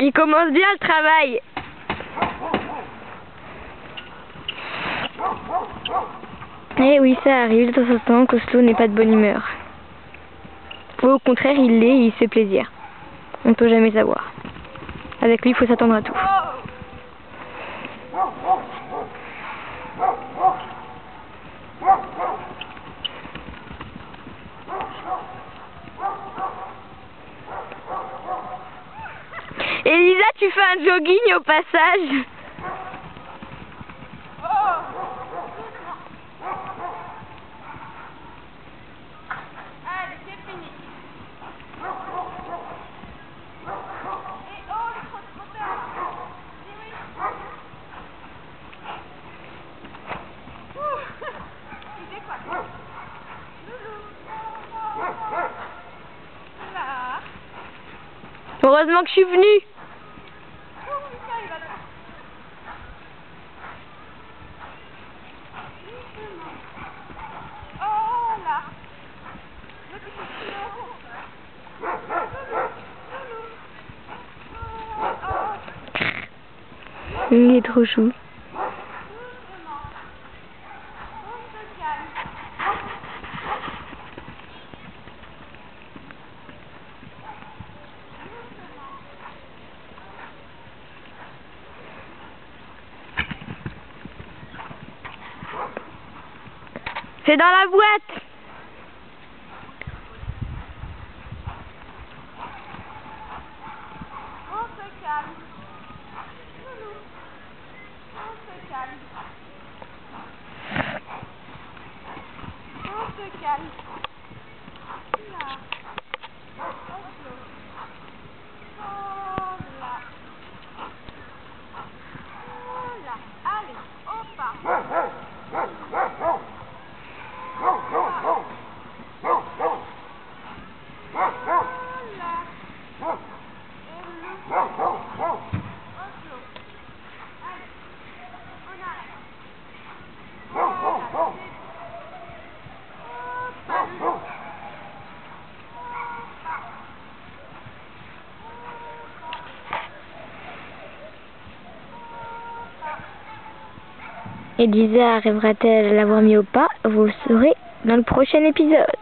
Il commence bien le travail. Eh oui, ça arrive de temps en temps qu'Oslo n'est pas de bonne humeur. Ou au contraire, il l'est et il se fait plaisir. On ne peut jamais savoir. Avec lui, il faut s'attendre à tout. Elisa, tu fais un jogging au passage. Heureusement que je suis venue. Il est trop chou. C'est dans la boîte. On se calme. Loulou. On se calme. On se calme. Là. Oslo. Voilà. Voilà. Allez, hop. Elisa arrivera-t-elle à l'avoir mis au pas? Vous le saurez dans le prochain épisode.